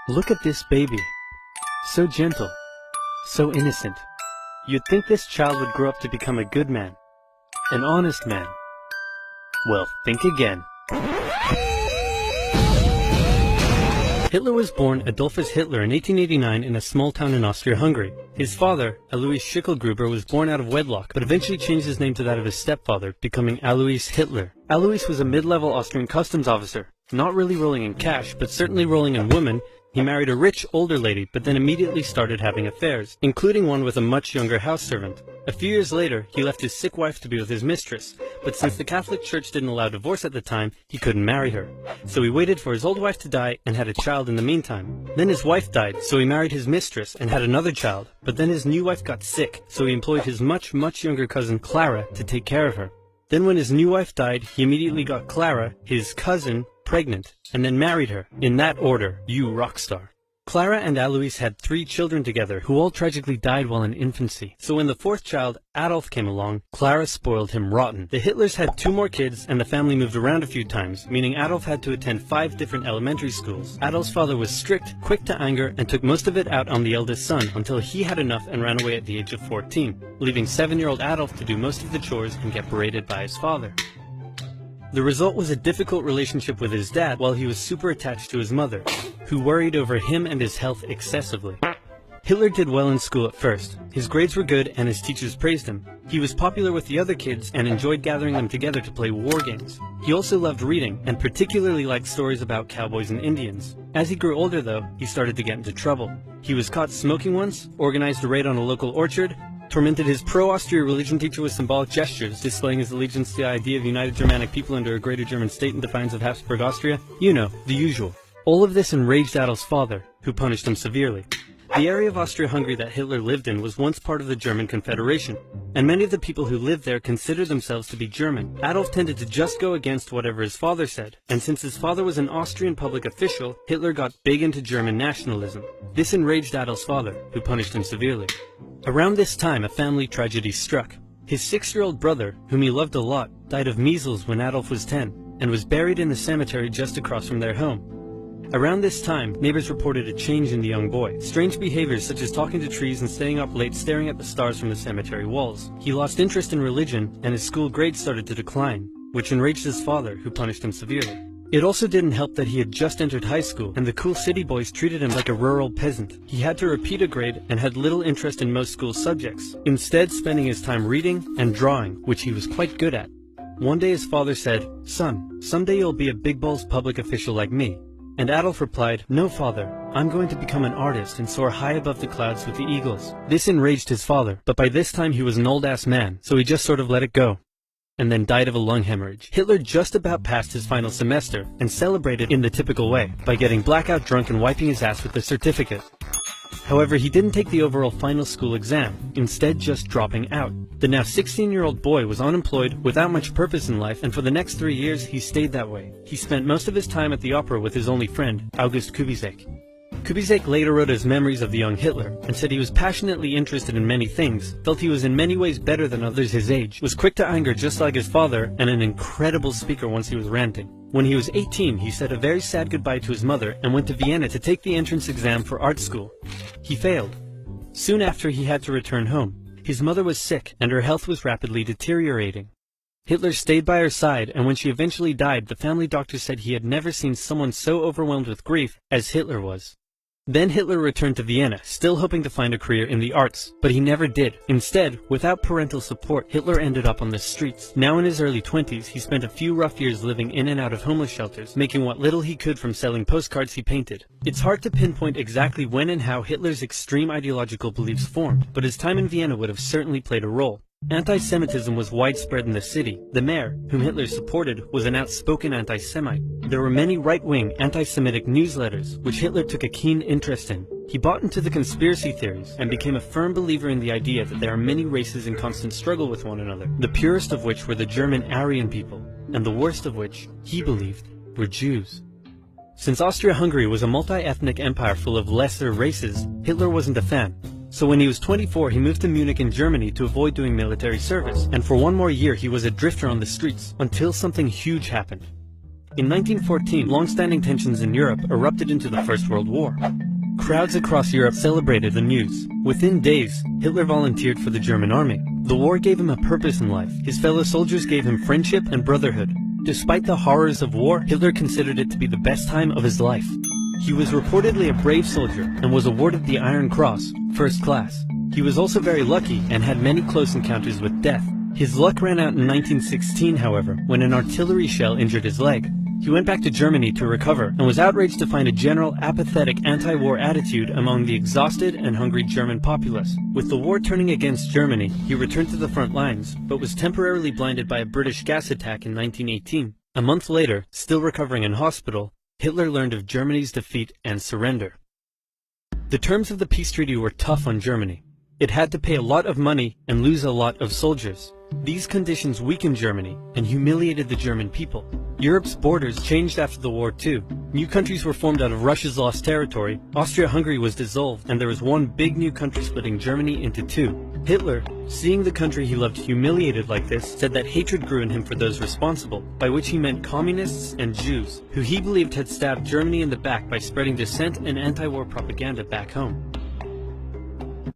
Look at this baby. So gentle. So innocent. You'd think this child would grow up to become a good man. An honest man. Well, think again. Hitler was born Adolf Hitler in 1889 in a small town in Austria-Hungary. His father, Alois Schicklgruber, was born out of wedlock, but eventually changed his name to that of his stepfather, becoming Alois Hitler. Alois was a mid-level Austrian customs officer, not really rolling in cash, but certainly rolling in women. He married a rich, older lady, but then immediately started having affairs, including one with a much younger house servant. A few years later, he left his sick wife to be with his mistress, but since the Catholic Church didn't allow divorce at the time, he couldn't marry her. So he waited for his old wife to die and had a child in the meantime. Then his wife died, so he married his mistress and had another child, but then his new wife got sick, so he employed his much younger cousin Clara to take care of her. Then when his new wife died, he immediately got Clara, his cousin, pregnant, and then married her. In that order, you rock star. Clara and Alois had 3 children together, who all tragically died while in infancy. So when the 4th child, Adolf, came along, Clara spoiled him rotten. The Hitlers had 2 more kids, and the family moved around a few times, meaning Adolf had to attend 5 different elementary schools. Adolf's father was strict, quick to anger, and took most of it out on the eldest son, until he had enough and ran away at the age of 14, leaving 7-year-old Adolf to do most of the chores and get berated by his father. The result was a difficult relationship with his dad, while he was super attached to his mother, who worried over him and his health excessively. Hitler did well in school at first. His grades were good and his teachers praised him. He was popular with the other kids and enjoyed gathering them together to play war games. He also loved reading and particularly liked stories about cowboys and Indians. As he grew older though, he started to get into trouble. He was caught smoking once, organized a raid on a local orchard, tormented his pro-Austria religion teacher with symbolic gestures, displaying his allegiance to the idea of united Germanic people under a greater German state in defiance of Habsburg Austria. You know, the usual. All of this enraged Adolf's father, who punished him severely. The area of Austria-Hungary that Hitler lived in was once part of the German Confederation, and many of the people who lived there considered themselves to be German. Adolf tended to just go against whatever his father said, and since his father was an Austrian public official, Hitler got big into German nationalism. This enraged Adolf's father, who punished him severely. Around this time, a family tragedy struck. His 6-year-old brother, whom he loved a lot, died of measles when Adolf was 10, and was buried in the cemetery just across from their home. Around this time, neighbors reported a change in the young boy. Strange behaviors such as talking to trees and staying up late staring at the stars from the cemetery walls. He lost interest in religion, and his school grades started to decline, which enraged his father, who punished him severely. It also didn't help that he had just entered high school, and the cool city boys treated him like a rural peasant. He had to repeat a grade and had little interest in most school subjects, instead spending his time reading and drawing, which he was quite good at. One day his father said, "Son, someday you'll be a big-balls public official like me." And Adolf replied, "No, father, I'm going to become an artist and soar high above the clouds with the eagles." This enraged his father, but by this time he was an old-ass man, so he just sort of let it go, and then died of a lung hemorrhage. Hitler just about passed his final semester, and celebrated in the typical way, by getting blackout drunk and wiping his ass with the certificate. However, he didn't take the overall final school exam, instead just dropping out. The now 16-year-old boy was unemployed, without much purpose in life, and for the next 3 years he stayed that way. He spent most of his time at the opera with his only friend, August Kubizek. Kubizek later wrote his memories of the young Hitler, and said he was passionately interested in many things, felt he was in many ways better than others his age, was quick to anger just like his father, and an incredible speaker once he was ranting. When he was 18, he said a very sad goodbye to his mother and went to Vienna to take the entrance exam for art school. He failed. Soon after, he had to return home. His mother was sick, and her health was rapidly deteriorating. Hitler stayed by her side, and when she eventually died, the family doctor said he had never seen someone so overwhelmed with grief as Hitler was. Then Hitler returned to Vienna, still hoping to find a career in the arts, but he never did. Instead, without parental support, Hitler ended up on the streets. Now in his early 20s, he spent a few rough years living in and out of homeless shelters, making what little he could from selling postcards he painted. It's hard to pinpoint exactly when and how Hitler's extreme ideological beliefs formed, but his time in Vienna would have certainly played a role. Anti-Semitism was widespread in the city. The mayor, whom Hitler supported, was an outspoken anti-Semite. There were many right-wing anti-Semitic newsletters, which Hitler took a keen interest in. He bought into the conspiracy theories, and became a firm believer in the idea that there are many races in constant struggle with one another, the purest of which were the German Aryan people, and the worst of which, he believed, were Jews. Since Austria-Hungary was a multi-ethnic empire full of lesser races, Hitler wasn't a fan. So when he was 24, he moved to Munich in Germany to avoid doing military service, and for one more year he was a drifter on the streets, until something huge happened. In 1914, long-standing tensions in Europe erupted into the First World War. Crowds across Europe celebrated the news. Within days, Hitler volunteered for the German army. The war gave him a purpose in life. His fellow soldiers gave him friendship and brotherhood. Despite the horrors of war, Hitler considered it to be the best time of his life. He was reportedly a brave soldier and was awarded the Iron Cross, first class. He was also very lucky and had many close encounters with death. His luck ran out in 1916, however, when an artillery shell injured his leg. He went back to Germany to recover and was outraged to find a general apathetic anti-war attitude among the exhausted and hungry German populace. With the war turning against Germany, he returned to the front lines, but was temporarily blinded by a British gas attack in 1918. A month later, still recovering in hospital, Hitler learned of Germany's defeat and surrender. The terms of the peace treaty were tough on Germany. It had to pay a lot of money and lose a lot of soldiers. These conditions weakened Germany and humiliated the German people. Europe's borders changed after the war too. New countries were formed out of Russia's lost territory, Austria-Hungary was dissolved, and there was one big new country splitting Germany into two. Hitler, seeing the country he loved humiliated like this, said that hatred grew in him for those responsible, by which he meant communists and Jews, who he believed had stabbed Germany in the back by spreading dissent and anti-war propaganda back home.